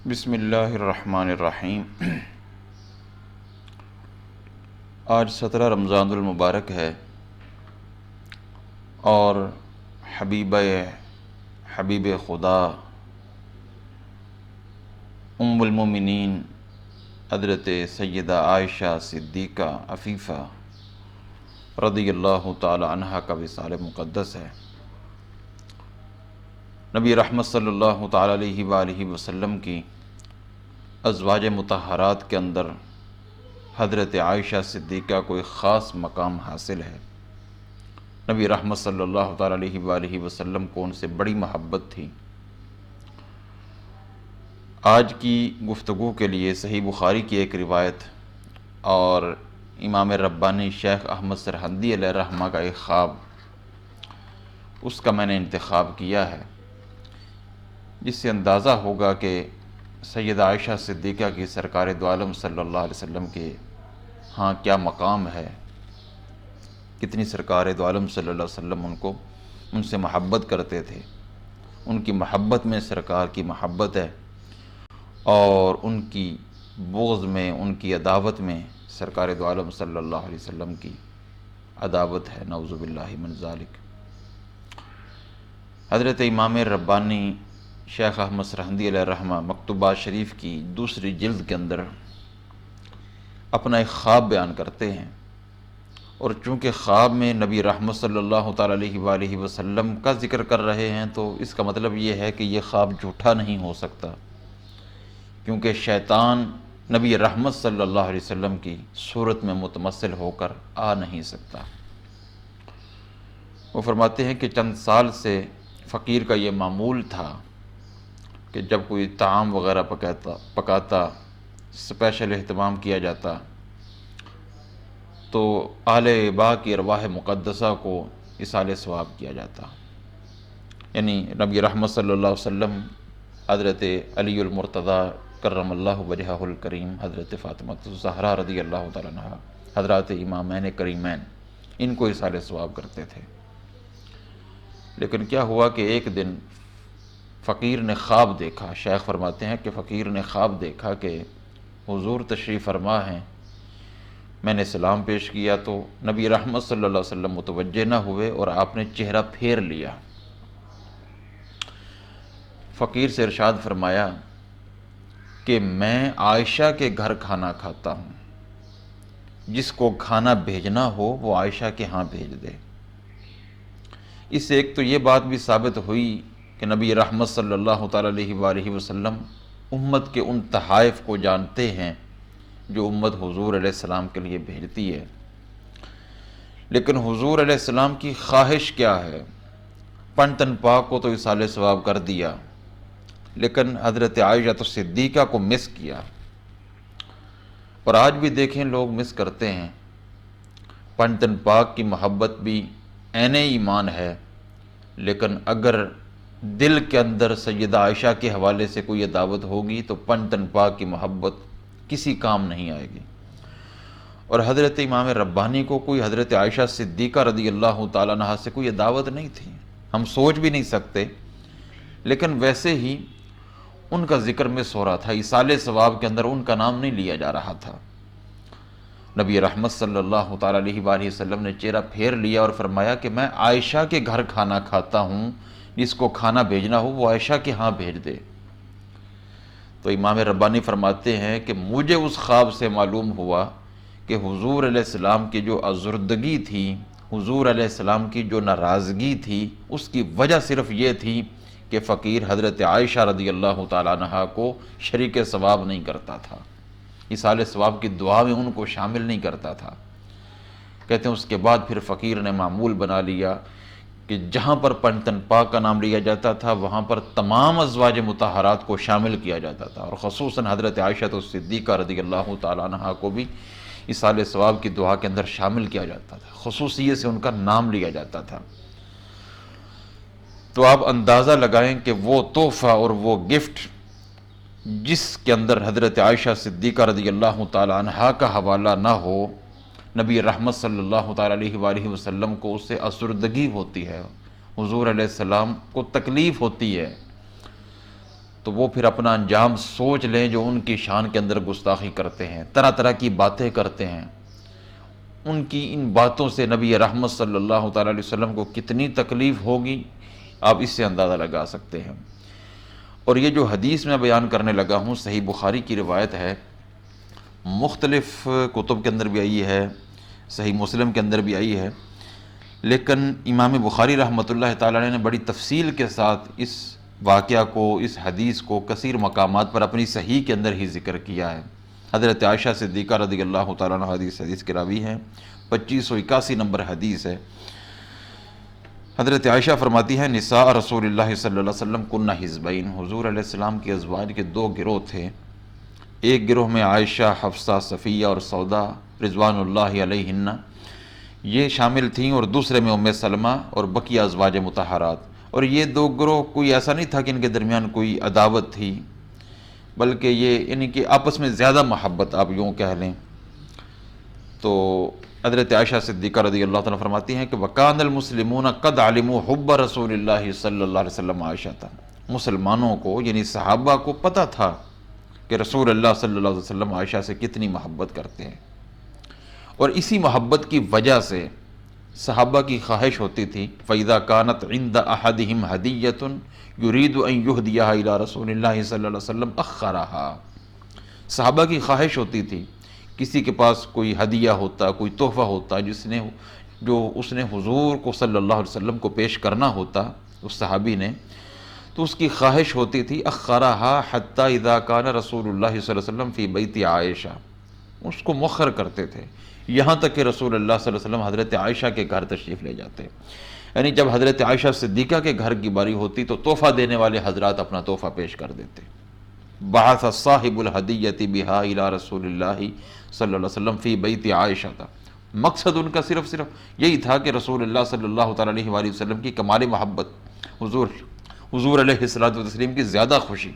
بسم اللہ الرحمن الرحیم۔ آج 17 رمضان المبارک ہے اور حبیب خدا ام المومنین حضرت سیدہ عائشہ صدیقہ عفیفہ رضی اللہ تعالی عنہا کا وصال مقدس ہے۔ نبی رحمت صلی اللہ تعالی علیہ وآلہ وسلم کی ازواج مطہرات کے اندر حضرت عائشہ صدیقہ کو ایک خاص مقام حاصل ہے۔ نبی رحمت صلی اللہ تعالی علیہ وآلہ وسلم کو ان سے بڑی محبت تھی۔ آج کی گفتگو کے لیے صحیح بخاری کی ایک روایت اور امام ربانی شیخ احمد سرہندی علیہ رحمہ کا ایک خواب، اس کا میں نے انتخاب کیا ہے، جس سے اندازہ ہوگا کہ سیدہ عائشہ صدیقہ کی سرکار دو عالم صلی اللہ علیہ وسلم کے ہاں کیا مقام ہے، کتنی سرکار دو عالم صلی اللہ علیہ وسلم ان سے محبت کرتے تھے۔ ان کی محبت میں سرکار کی محبت ہے اور ان کی بغض میں، ان کی عداوت میں سرکار دو عالم صلی اللہ علیہ وسلم کی عداوت ہے، نعوذ باللہ من ذالک۔ حضرت امام ربانی شیخ احمد سرہندی علیہ رحمہ مکتوبات شریف کی دوسری جلد کے اندر اپنا ایک خواب بیان کرتے ہیں، اور چونکہ خواب میں نبی رحمت صلی اللہ تعالی علیہ وآلہ وسلم کا ذکر کر رہے ہیں تو اس کا مطلب یہ ہے کہ یہ خواب جھوٹا نہیں ہو سکتا، کیونکہ شیطان نبی رحمت صلی اللہ علیہ وسلم کی صورت میں متمثل ہو کر آ نہیں سکتا۔ وہ فرماتے ہیں کہ چند سال سے فقیر کا یہ معمول تھا کہ جب کوئی طعام وغیرہ پکاتا، اسپیشل اہتمام کیا جاتا، تو اہل با کی ارواح مقدسہ کو اصال ثواب کیا جاتا، یعنی نبی رحمت صلی اللہ علیہ وسلم، حضرت علی المرتضیٰ کرم اللہ وجہہ الکریم، حضرت فاطمہ الزہرا رضی اللہ تعالیٰ عنہا، حضرات امامین کریمین، ان کو اصال ثواب کرتے تھے۔ لیکن کیا ہوا کہ ایک دن فقیر نے خواب دیکھا، شیخ فرماتے ہیں کہ فقیر نے خواب دیکھا کہ حضور تشریف فرما ہیں۔ میں نے سلام پیش کیا تو نبی رحمت صلی اللہ علیہ وسلم متوجہ نہ ہوئے اور آپ نے چہرہ پھیر لیا۔ فقیر سے ارشاد فرمایا کہ میں عائشہ کے گھر کھانا کھاتا ہوں، جس کو کھانا بھیجنا ہو وہ عائشہ کے ہاں بھیج دے۔ اس سے ایک تو یہ بات بھی ثابت ہوئی کہ نبی رحمت صلی اللہ تعالی علیہ وآلہ وسلم امت کے ان تحائف کو جانتے ہیں جو امت حضور علیہ السلام کے لیے بھیجتی ہے۔ لیکن حضور علیہ السلام کی خواہش کیا ہے؟ پنتن پاک کو تو اصال ثواب کر دیا، لیکن حضرت عائشہ صدیقہ کو مس کیا۔ اور آج بھی دیکھیں لوگ مس کرتے ہیں۔ پنتن پاک کی محبت بھی عین ایمان ہے، لیکن اگر دل کے اندر سیدہ عائشہ کے حوالے سے کوئی عداوت ہوگی تو پنتن پاک کی محبت کسی کام نہیں آئے گی۔ اور حضرت امام ربانی کو کوئی حضرت عائشہ صدیقہ رضی اللہ تعالیٰ عنہا سے کوئی عداوت نہیں تھی، ہم سوچ بھی نہیں سکتے، لیکن ویسے ہی ان کا ذکر مس ہو رہا تھا، اصال ثواب کے اندر ان کا نام نہیں لیا جا رہا تھا۔ نبی رحمت صلی اللہ تعالی علیہ وآلہ وسلم نے چہرہ پھیر لیا اور فرمایا کہ میں عائشہ کے گھر کھانا کھاتا ہوں، جس کو کھانا بھیجنا ہو وہ عائشہ کے ہاں بھیج دے۔ تو امام ربانی فرماتے ہیں کہ مجھے اس خواب سے معلوم ہوا کہ حضور علیہ السلام کی جو ازردگی تھی، حضور علیہ السلام کی جو ناراضگی تھی، اس کی وجہ صرف یہ تھی کہ فقیر حضرت عائشہ رضی اللہ تعالیٰ عنہا کو شریک ثواب نہیں کرتا تھا، اصال ثواب کی دعا میں ان کو شامل نہیں کرتا تھا۔ کہتے ہیں اس کے بعد پھر فقیر نے معمول بنا لیا کہ جہاں پر پنتن پاک کا نام لیا جاتا تھا وہاں پر تمام ازواج مطہرات کو شامل کیا جاتا تھا، اور خصوصاً حضرت عائشہ صدیقہ رضی اللہ تعالیٰ عنہا کو بھی اصال ثواب کی دعا کے اندر شامل کیا جاتا تھا، خصوصیت سے ان کا نام لیا جاتا تھا۔ تو آپ اندازہ لگائیں کہ وہ تحفہ اور وہ گفٹ جس کے اندر حضرت عائشہ صدیقہ رضی اللہ تعالیٰ عنہا کا حوالہ نہ ہو، نبی رحمت صلی اللہ تعالیٰ علیہ وآلہ وسلم کو اس سے افسردگی ہوتی ہے، حضور علیہ السلام کو تکلیف ہوتی ہے۔ تو وہ پھر اپنا انجام سوچ لیں جو ان کی شان کے اندر گستاخی کرتے ہیں، طرح طرح کی باتیں کرتے ہیں۔ ان کی ان باتوں سے نبی رحمت صلی اللہ تعالیٰ علیہ وسلم کو کتنی تکلیف ہوگی، آپ اس سے اندازہ لگا سکتے ہیں۔ اور یہ جو حدیث میں بیان کرنے لگا ہوں، صحیح بخاری کی روایت ہے، مختلف کتب کے اندر بھی آئی ہے، صحیح مسلم کے اندر بھی آئی ہے، لیکن امام بخاری رحمۃ اللہ تعالیٰ علیہ نے بڑی تفصیل کے ساتھ اس واقعہ کو، اس حدیث کو کثیر مقامات پر اپنی صحیح کے اندر ہی ذکر کیا ہے۔ حضرت عائشہ صدیقہ رضی اللہ تعالیٰ عنہ حدیث کے راوی ہیں، 2581 نمبر حدیث ہے۔ حضرت عائشہ فرماتی ہیں، نساء رسول اللہ صلی اللہ علیہ وسلم کنہ حزبین، حضور علیہ السلام کے ازواج کے دو گروہ تھے، ایک گروہ میں عائشہ، حفصہ، صفیہ اور سودا رضوان اللہ علیہن یہ شامل تھیں، اور دوسرے میں ام سلمہ اور بقیہ ازواج مطہرات۔ اور یہ دو گروہ کوئی ایسا نہیں تھا کہ ان کے درمیان کوئی عداوت تھی، بلکہ یہ یعنی کہ آپس میں زیادہ محبت آپ یوں کہہ لیں۔ تو حضرت عائشہ صدیقہ رضی اللہ تعالیٰ فرماتی ہیں کہ وَكَانَ الْمُسْلِمُونَ قَدْ عَلِمُوا حُبَّ رسول اللہ صلی اللہ علیہ وسلم عائشہ تھا، مسلمانوں کو یعنی صحابہ کو پتہ تھا کہ رسول اللہ صلی اللہ علیہ وسلم عائشہ سے کتنی محبت کرتے ہیں، اور اسی محبت کی وجہ سے صحابہ کی خواہش ہوتی تھی فَإِذَا كَانَتْ عِنْدَ أَحَدِهِمْ هَدِيَّةٌ يُرِيدُ أَنْ يُهْدِيَهَا إِلَىٰ رسول اللہ صلی اللہ علیہ وسلم أَخَّرَهَا۔ صحابہ کی خواہش ہوتی تھی کسی کے پاس کوئی ہدیہ ہوتا، کوئی تحفہ ہوتا جو اس نے حضور کو صلی اللہ علیہ وسلم کو پیش کرنا ہوتا اس صحابی نے، تو اس کی خواہش ہوتی تھی أَخَّرَهَا حَتَّى إِذَا كَانَ رسول اللہ صلی اللہ علیہ وسلم فی بیت عائشہ، اس کو مؤخر کرتے تھے یہاں تک کہ رسول اللہ صلی اللہ علیہ وسلم حضرت عائشہ کے گھر تشریف لے جاتے، یعنی جب حضرت عائشہ صدیقہ کے گھر کی باری ہوتی تو تحفہ دینے والے حضرات اپنا تحفہ پیش کر دیتے۔ بعث صاحب الہدیۃ بہا الی رسول اللہ صلی اللہ علیہ وسلم فی بیت عائشہ تھا، مقصد ان کا صرف یہی تھا کہ رسول اللہ صلی اللہ تعالیٰ علیہ وآلہ وسلم کی کمال محبت، حضور علیہ الصلوۃ والتسلیم کی زیادہ خوشی،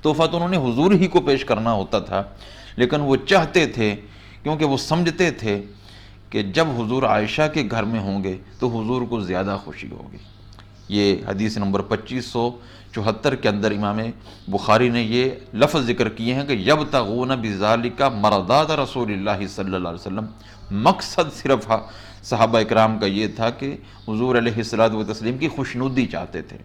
تحفہ تو انہوں نے حضور ہی کو پیش کرنا ہوتا تھا، لیکن وہ چاہتے تھے کیونکہ وہ سمجھتے تھے کہ جب حضور عائشہ کے گھر میں ہوں گے تو حضور کو زیادہ خوشی ہوگی۔ یہ حدیث نمبر 2574 کے اندر امام بخاری نے یہ لفظ ذکر کیے ہیں کہ یبتغون بذالک مرضات رسول اللہ صلی اللہ علیہ وسلم، مقصد صرف صحابہ اکرام کا یہ تھا کہ حضور علیہ الصلوۃ والتسلیم کی خوشنودی چاہتے تھے،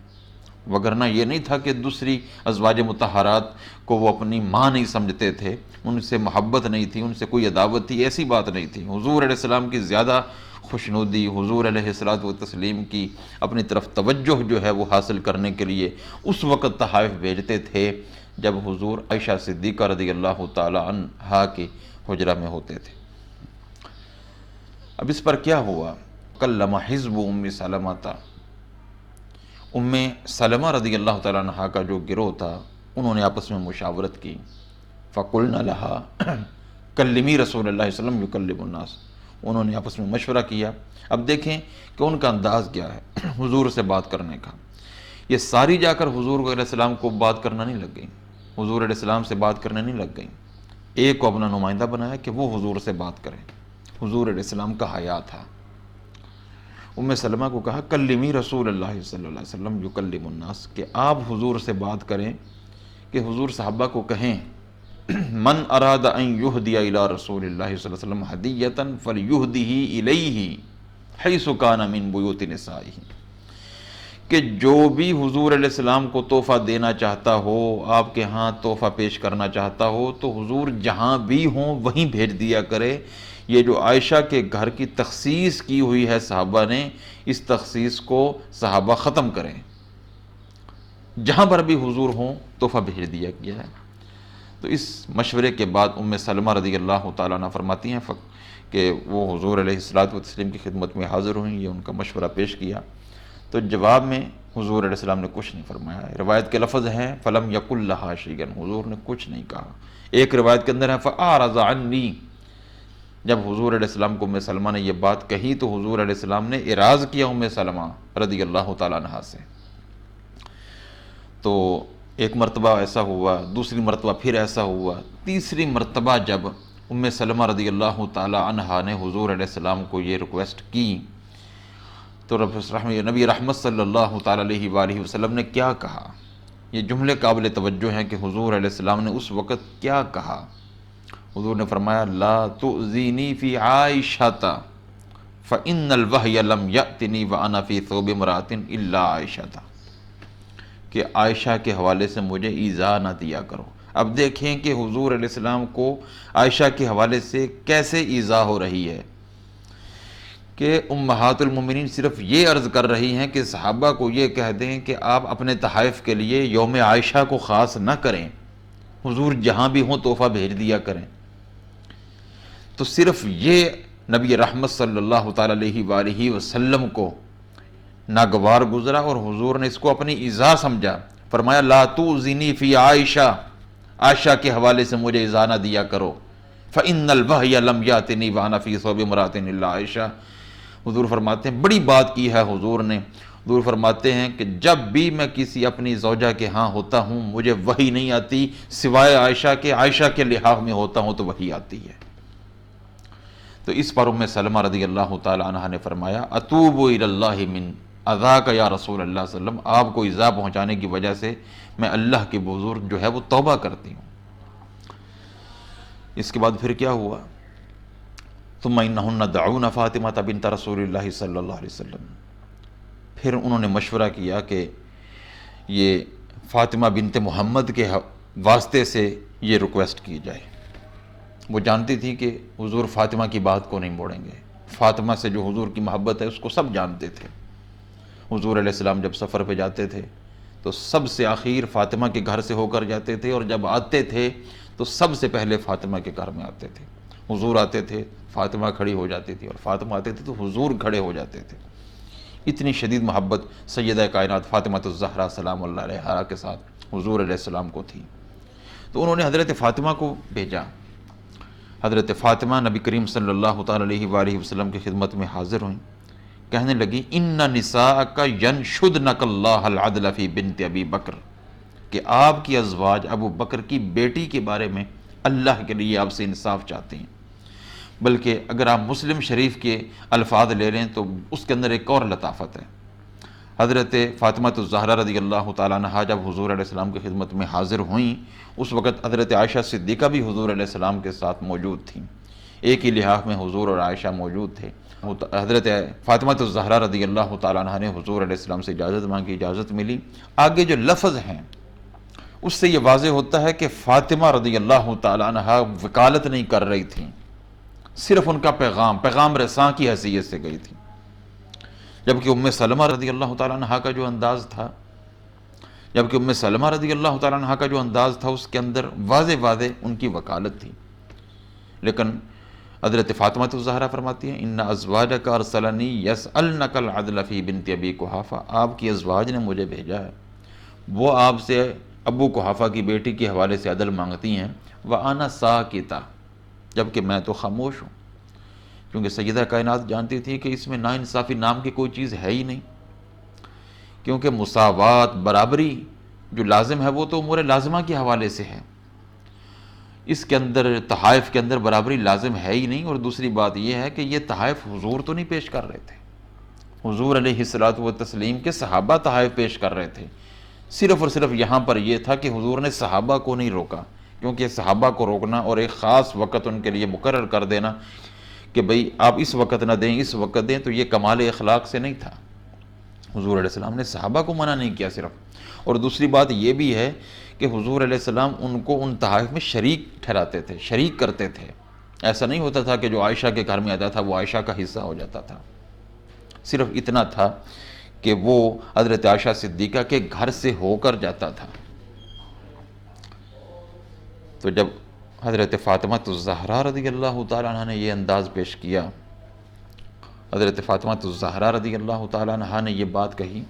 وگرنہ یہ نہیں تھا کہ دوسری ازواج مطہرات کو وہ اپنی ماں نہیں سمجھتے تھے، ان سے محبت نہیں تھی، ان سے کوئی عداوت تھی، ایسی بات نہیں تھی۔ حضور علیہ السلام کی زیادہ خوشنودی، حضور علیہ الصلوۃ والتسلیم کی اپنی طرف توجہ جو ہے وہ حاصل کرنے کے لیے اس وقت تحائف بھیجتے تھے جب حضور عائشہ صدیقہ رضی اللہ تعالی عنہا کے حجرہ میں ہوتے تھے۔ اب اس پر کیا ہوا؟ کلم حزب ام سلمہ، ام سلمہ رضی اللہ تعالیٰ عنہا کا جو گروہ تھا انہوں نے آپس میں مشاورت کی، فقلنا لها کلمی رسول اللہ صلی اللہ علیہ وسلم یکلم الناس، انہوں نے آپس میں مشورہ کیا۔ اب دیکھیں کہ ان کا انداز کیا ہے حضور سے بات کرنے کا، یہ ساری جا کر حضور علیہ السلام کو بات کرنا نہیں لگ گئی، حضور علیہ السلام سے بات کرنے نہیں لگ گئی، ایک کو اپنا نمائندہ بنایا کہ وہ حضور سے بات کرے، حضور علیہ السلام کا حیا تھا۔ ام سلمہ کو کہا کلمی رسول اللہ صلی اللہ علیہ وسلم یکلم الناس، کہ آپ حضور سے بات کریں، کہ حضور صحابہ کو کہیں من اراد ان یہدی الی رسول اللہ صلی اللہ علیہ وسلم ہدیۃ فلیہدہ الیہ حیث کان من بیوت نسائہ، کہ جو بھی حضور علیہ السلام کو تحفہ دینا چاہتا ہو، آپ کے ہاں تحفہ پیش کرنا چاہتا ہو، تو حضور جہاں بھی ہوں وہیں بھیج دیا کرے۔ یہ جو عائشہ کے گھر کی تخصیص کی ہوئی ہے صحابہ نے، اس تخصیص کو صحابہ ختم کریں، جہاں پر بھی حضور ہوں تحفہ بھیج دیا گیا ہے۔ تو اس مشورے کے بعد ام سلمہ رضی اللہ تعالیٰ عنہ فرماتی ہیں کہ وہ حضور علیہ الصلوۃ والتسلیم کی خدمت میں حاضر ہوئیں، یہ ان کا مشورہ پیش کیا، تو جواب میں حضور علیہ السلام نے کچھ نہیں فرمایا۔ روایت کے لفظ ہیں فلم یقل لہا شیئا، حضور نے کچھ نہیں کہا۔ ایک روایت کے اندر ہے فاعرض عنی، جب حضور علیہ السلام کو ام سلمہ نے یہ بات کہی تو حضور علیہ السلام نے اعراض کیا ام سلمہ رضی اللہ تعالیٰ عنہا سے۔ تو ایک مرتبہ ایسا ہوا، دوسری مرتبہ پھر ایسا ہوا، تیسری مرتبہ جب ام سلمہ رضی اللہ تعالیٰ عنہا نے حضور علیہ السلام کو یہ ریکویسٹ کی تو نبی رحمت صلی اللہ تعالیٰ علیہ وآلہ وسلم نے کیا کہا؟ یہ جملے قابل توجہ ہیں کہ حضور علیہ السلام نے اس وقت کیا کہا۔ حضور نے فرمایا لا تؤذینی فی عائشہ فإن الوحی لم یأتنی وأنا فی ثوب امرأۃ الا عائشہ، کہ عائشہ کے حوالے سے مجھے ایذا نہ دیا کرو۔ اب دیکھیں کہ حضور علیہ السلام کو عائشہ کے حوالے سے کیسے ایذا ہو رہی ہے کہ امہات المومنین صرف یہ عرض کر رہی ہیں کہ صحابہ کو یہ کہہ دیں کہ آپ اپنے تحائف کے لیے یوم عائشہ کو خاص نہ کریں، حضور جہاں بھی ہوں تحفہ بھیج دیا کریں۔ تو صرف یہ نبی رحمت صلی اللہ تعالیٰ علیہ وآلہ وسلم کو ناگوار گزرا اور حضور نے اس کو اپنی ایذا سمجھا۔ فرمایا لا تؤذنی فی عائشہ، عائشہ کے حوالے سے مجھے ایذا نہ دیا کرو، فإن الوحی لم یأتنی وأنا فی ثوب امرأۃ الا عائشہ۔ حضور فرماتے ہیں بڑی بات کی ہے حضور نے۔ حضور فرماتے ہیں کہ جب بھی میں کسی اپنی زوجہ کے ہاں ہوتا ہوں مجھے وحی نہیں آتی سوائے عائشہ کے، عائشہ کے لحاظ میں ہوتا ہوں تو وحی آتی ہے۔ تو اس پر ام سلمہ رضی اللہ تعالی عنہ نے فرمایا اتوب الی اللہ من اذاک یا رسول اللہ صلی اللہ علیہ وسلم، آپ کو ایذا پہنچانے کی وجہ سے میں اللہ کے بزرگ جو ہے وہ توبہ کرتی ہوں۔ اس کے بعد پھر کیا ہوا؟ ثم انہن دعون فاطمہ بنت رسول اللہ صلی اللہ علیہ وسلم، پھر انہوں نے مشورہ کیا کہ یہ فاطمہ بنت محمد کے واسطے سے یہ ریکویسٹ کی جائے۔ وہ جانتی تھی کہ حضور فاطمہ کی بات کو نہیں موڑیں گے، فاطمہ سے جو حضور کی محبت ہے اس کو سب جانتے تھے۔ حضور علیہ السلام جب سفر پہ جاتے تھے تو سب سے آخر فاطمہ کے گھر سے ہو کر جاتے تھے، اور جب آتے تھے تو سب سے پہلے فاطمہ کے گھر میں آتے تھے۔ حضور آتے تھے فاطمہ کھڑی ہو جاتی تھی، اور فاطمہ آتے تھے تو حضور کھڑے ہو جاتے تھے۔ اتنی شدید محبت سیدہ کائنات فاطمہ الزہرا سلام اللہ علیہا کے ساتھ حضور علیہ السلام کو تھی۔ تو انہوں نے حضرت فاطمہ کو بھیجا۔ حضرت فاطمہ نبی کریم صلی اللہ تعالیٰ علیہ وآلہ وسلم کی خدمت میں حاضر ہوئیں، کہنے لگی ان نساءک ینشدنک اللہ العدل فی بنت ابی بکر، کہ آپ کی ازواج ابو بکر کی بیٹی کے بارے میں اللہ کے لیے آپ سے انصاف چاہتے ہیں۔ بلکہ اگر آپ مسلم شریف کے الفاظ لے لیں تو اس کے اندر ایک اور لطافت ہے۔ حضرت فاطمہ الزہرا رضی اللہ تعالیٰ عنہا جب حضور علیہ السلام کی خدمت میں حاضر ہوئیں، اس وقت حضرت عائشہ صدیقہ بھی حضور علیہ السلام کے ساتھ موجود تھیں، ایک ہی لحاف میں حضور اور عائشہ موجود تھے۔ حضرت فاطمہ الزہرا رضی اللہ تعالیٰ عنہ نے حضور علیہ السلام سے اجازت مانگی، اجازت ملی۔ آگے جو لفظ ہیں اس سے یہ واضح ہوتا ہے کہ فاطمہ رضی اللہ تعالیٰ عنہ وکالت نہیں کر رہی تھیں، صرف ان کا پیغام رساں کی حیثیت سے گئی تھی۔ جبکہ ام سلمہ رضی اللہ تعالیٰ عنہ کا جو انداز تھا اس کے اندر واضح ان کی وکالت تھی۔ لیکن حضرت فاطمہ الزہرا فرماتی ہیں ان ازواجک ارسلنی یسألنک العدل فی بنت ابی قحافہ، آپ کی ازواج نے مجھے بھیجا ہے، وہ آپ سے ابو قحافہ کی بیٹی کے حوالے سے عدل مانگتی ہیں، وَأَنَا سَاكِتَةٌ، جبکہ میں تو خاموش ہوں، کیونکہ سیدہ کائنات جانتی تھی کہ اس میں ناانصافی نام کی کوئی چیز ہے ہی نہیں، کیونکہ مساوات برابری جو لازم ہے وہ تو امور لازمہ کے حوالے سے ہے، اس کے اندر تحائف کے اندر برابری لازم ہے ہی نہیں۔ اور دوسری بات یہ ہے کہ یہ تحائف حضور تو نہیں پیش کر رہے تھے، حضور علیہ الصلوۃ والتسلیم کے صحابہ تحائف پیش کر رہے تھے۔ صرف اور صرف یہاں پر یہ تھا کہ حضور نے صحابہ کو نہیں روکا، کیونکہ صحابہ کو روکنا اور ایک خاص وقت ان کے لیے مقرر کر دینا کہ بھئی آپ اس وقت نہ دیں اس وقت دیں، تو یہ کمال اخلاق سے نہیں تھا۔ حضور علیہ السلام نے صحابہ کو منع نہیں کیا صرف، اور دوسری بات یہ بھی ہے کہ حضور علیہ السلام ان کو ان تحائف میں شریک ٹھہراتے تھے، شریک کرتے تھے۔ ایسا نہیں ہوتا تھا کہ جو عائشہ کے گھر میں آتا تھا وہ عائشہ کا حصہ ہو جاتا تھا، صرف اتنا تھا کہ وہ حضرت عائشہ صدیقہ کے گھر سے ہو کر جاتا تھا۔ تو جب حضرت فاطمہ الزہرا رضی اللہ تعالیٰ عنہ نے یہ انداز پیش کیا، حضرت فاطمہ الزہرا رضی اللہ تعالیٰ عنہ نے یہ بات کہی،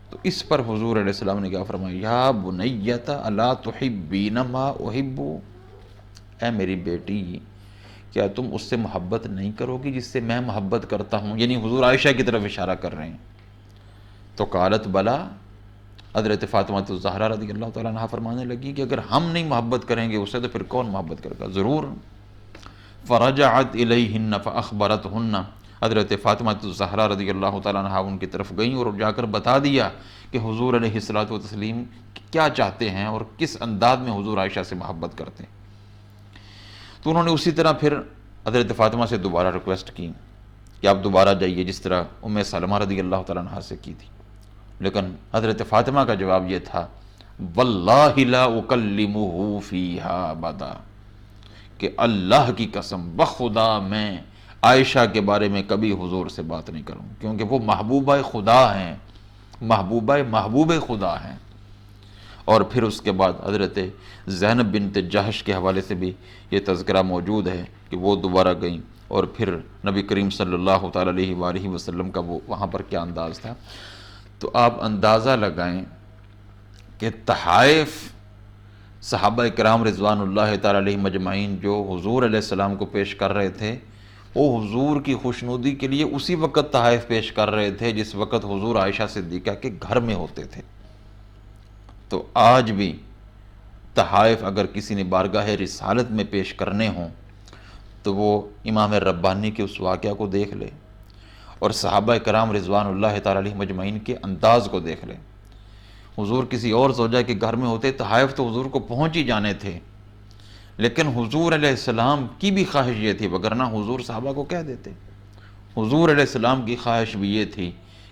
تو اس پر حضور علیہ السلام نے کیا فرمایا، یا بنیۃ الا تحبین ما احب، اے میری بیٹی کیا تم اس سے محبت نہیں کرو گی جس سے میں محبت کرتا ہوں؟ یعنی حضور عائشہ کی طرف اشارہ کر رہے ہیں۔ تو قالت بلا، حضرت فاطمہ الزہرا رضی اللہ تعالیٰ عنہ فرمانے لگی کہ اگر ہم نہیں محبت کریں گے اس سے تو پھر کون محبت کرے گا؟ ضرور۔ فرجعت الیہن فاخبرتہن، حضرت فاطمہ الزہرا رضی اللہ تعالیٰ عنہ ان کی طرف گئیں اور جا کر بتا دیا کہ حضور علیہ الصلوۃ والتسلیم کیا چاہتے ہیں اور کس انداز میں حضور عائشہ سے محبت کرتے ہیں۔ تو انہوں نے اسی طرح پھر حضرت فاطمہ سے دوبارہ ریکویسٹ کی کہ آپ دوبارہ جائیے، جس طرح ام سلمہ رضی اللہ تعالیٰ عنہ سے کی تھی۔ لیکن حضرت فاطمہ کا جواب یہ تھا، واللہ لا اکلمہ فیہا ابدا، کہ اللہ کی قسم بخدا میں عائشہ کے بارے میں کبھی حضور سے بات نہیں کروں، کیونکہ وہ محبوبہ خدا ہیں، محبوب خدا ہیں۔ اور پھر اس کے بعد حضرت زینب بنت جہش کے حوالے سے بھی یہ تذکرہ موجود ہے کہ وہ دوبارہ گئیں، اور پھر نبی کریم صلی اللہ تعالیٰ علیہ وآلہ وسلم کا وہ وہاں پر کیا انداز تھا۔ تو آپ اندازہ لگائیں کہ تحائف صحابہ کرام رضوان اللہ تعالیٰ علیہ مجمعین جو حضور علیہ السلام کو پیش کر رہے تھے، وہ حضور کی خوشنودی کے لیے اسی وقت تحائف پیش کر رہے تھے جس وقت حضور عائشہ صدیقہ کے گھر میں ہوتے تھے۔ تو آج بھی تحائف اگر کسی نے بارگاہ رسالت میں پیش کرنے ہوں تو وہ امام ربانی کے اس واقعہ کو دیکھ لے اور صحابہ کرام رضوان اللہ تعالیٰ علیہ مجمعین کے انداز کو دیکھ لے۔ حضور کسی اور زوجہ کے گھر میں ہوتے، تحائف تو حضور کو پہنچ ہی جانے تھے، لیکن حضور علیہ السلام کی بھی خواہش یہ تھی، وگرنہ حضور صحابہ کو کہہ دیتے۔ حضور علیہ السلام کی خواہش بھی یہ تھی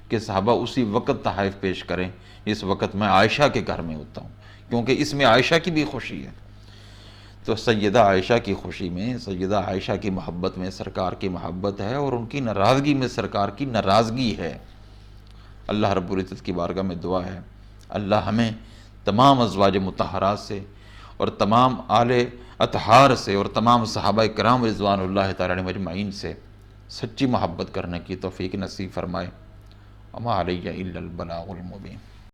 کہ صحابہ اسی وقت تحائف پیش کریں جس وقت میں عائشہ کے گھر میں ہوتا ہوں، کیونکہ اس میں عائشہ کی بھی خوشی ہے۔ تو سیدہ عائشہ کی خوشی میں، سیدہ عائشہ کی محبت میں سرکار کی محبت ہے، اور ان کی ناراضگی میں سرکار کی ناراضگی ہے۔ اللہ رب العزت کی بارگاہ میں دعا ہے، اللہ ہمیں تمام ازواج مطہرات سے اور تمام آل اطہار سے اور تمام صحابہ کرام رضوان اللہ تعالیٰ علیہ مجمعین سے سچی محبت کرنے کی توفیق نصیب فرمائے۔ وما علیہ الا البلاغ المبین۔